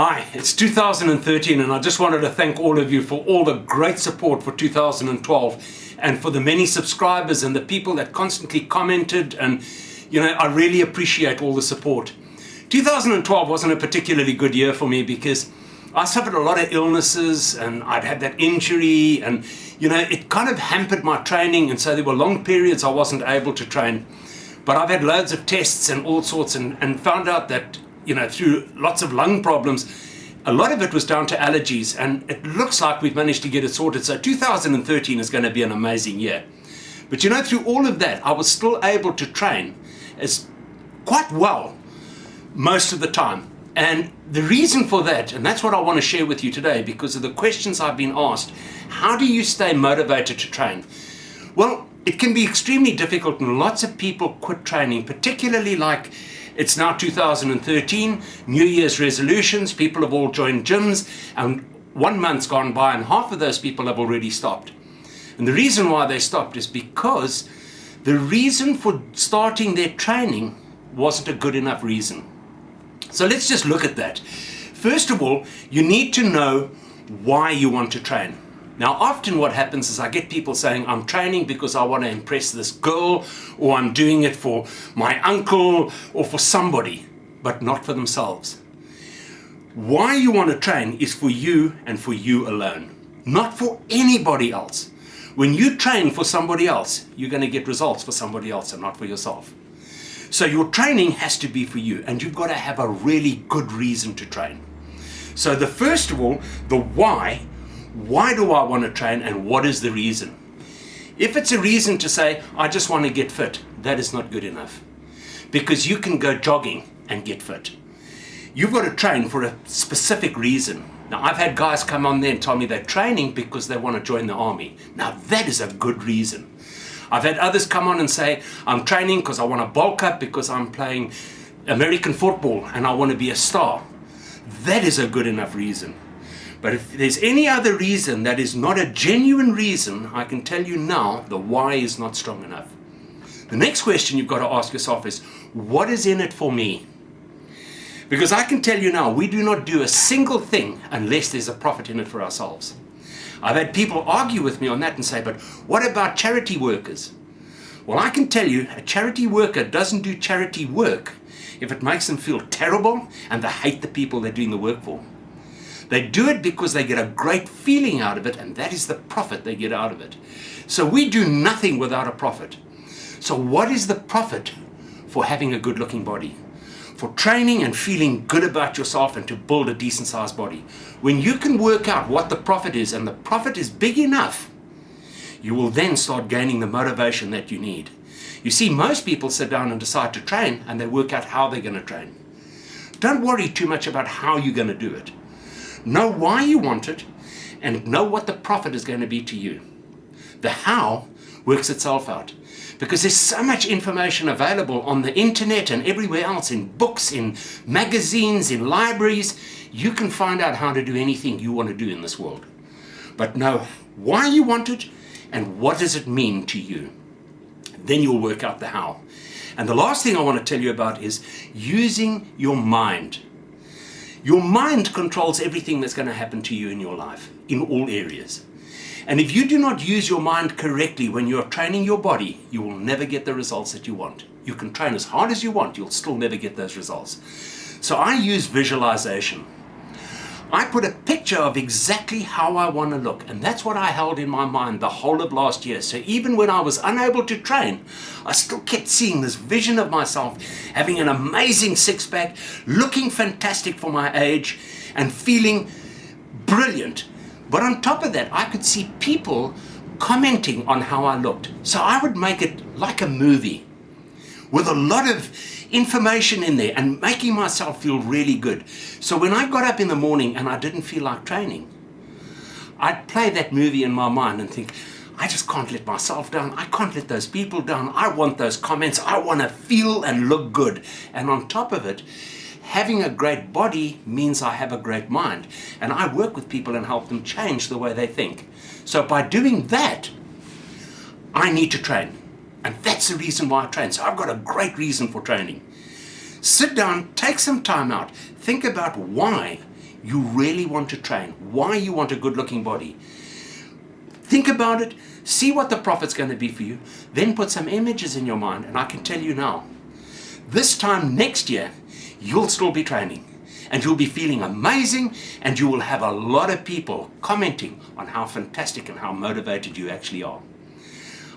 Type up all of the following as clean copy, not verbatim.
Hi, it's 2013 and I just wanted to thank all of you for all the great support for 2012 and for the many subscribers and the people that constantly commented, and I really appreciate all the support. 2012 wasn't a particularly good year for me because I suffered a lot of illnesses and I'd had that injury, and it kind of hampered my training, and so there were long periods I wasn't able to train. But I've had loads of tests and all sorts and found out that through lots of lung problems, a lot of it was down to allergies, and it looks like we've managed to get it sorted. So 2013 is going to be an amazing year. But through all of that, I was still able to train quite well most of the time. And the reason for that, and that's what I want to share with you today, because of the questions I've been asked: how do you stay motivated to train? Well, it can be extremely difficult, and lots of people quit training, particularly like it's now 2013, New Year's resolutions, people have all joined gyms, and 1 month's gone by and half of those people have already stopped. And the reason why they stopped is because the reason for starting their training wasn't a good enough reason. So let's just look at that. First of all, you need to know why you want to train. Now, often what happens is I get people saying, I'm training because I want to impress this girl, or I'm doing it for my uncle or for somebody, but not for themselves. Why you want to train is for you and for you alone, not for anybody else. When you train for somebody else, you're going to get results for somebody else and not for yourself. So your training has to be for you, and you've got to have a really good reason to train. So first of all, the why. Why do I want to train, and what is the reason? If it's a reason to say, I just want to get fit, that is not good enough. Because you can go jogging and get fit. You've got to train for a specific reason. Now, I've had guys come on there and tell me they're training because they want to join the army. Now, that is a good reason. I've had others come on and say, I'm training because I want to bulk up because I'm playing American football and I want to be a star. That is a good enough reason. But if there's any other reason that is not a genuine reason, I can tell you now, the why is not strong enough. The next question you've got to ask yourself is, what is in it for me? Because I can tell you now, we do not do a single thing unless there's a profit in it for ourselves. I've had people argue with me on that and say, but what about charity workers? Well, I can tell you, a charity worker doesn't do charity work if it makes them feel terrible and they hate the people they're doing the work for. They do it because they get a great feeling out of it, and that is the profit they get out of it. So we do nothing without a profit. So what is the profit for having a good looking body? For training and feeling good about yourself and to build a decent sized body. When you can work out what the profit is, and the profit is big enough, you will then start gaining the motivation that you need. You see, most people sit down and decide to train, and they work out how they're going to train. Don't worry too much about how you're going to do it. Know why you want it, and know what the profit is going to be to you. The how works itself out, because there's so much information available on the internet and everywhere else, in books, in magazines, in libraries. You can find out how to do anything you want to do in this world. But know why you want it and what does it mean to you. Then you'll work out the how. And the last thing I want to tell you about is using your mind. Your mind controls everything that's going to happen to you in your life, in all areas. And if you do not use your mind correctly when you're training your body, you will never get the results that you want. You can train as hard as you want, you'll still never get those results. So I use visualization. I put a picture of exactly how I want to look, and that's what I held in my mind the whole of last year. So even when I was unable to train, I still kept seeing this vision of myself having an amazing six-pack, looking fantastic for my age, and feeling brilliant. But on top of that, I could see people commenting on how I looked. So I would make it like a movie with a lot of information in there and making myself feel really good. So when I got up in the morning and I didn't feel like training, I'd play that movie in my mind and think, I just can't let myself down. I can't let those people down. I want those comments. I want to feel and look good. And on top of it, having a great body means I have a great mind. And I work with people and help them change the way they think. So by doing that, I need to train. And that's the reason why I train. So I've got a great reason for training. Sit down, take some time out, think about why you really want to train, why you want a good looking body. Think about it, see what the profit's going to be for you, then put some images in your mind, and I can tell you now, this time next year, you'll still be training and you'll be feeling amazing, and you will have a lot of people commenting on how fantastic and how motivated you actually are.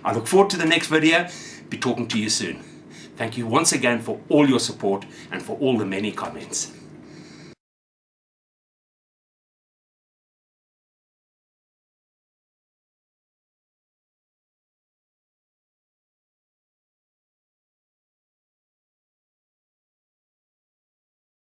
I look forward to the next video. Be talking to you soon. Thank you once again for all your support and for all the many comments.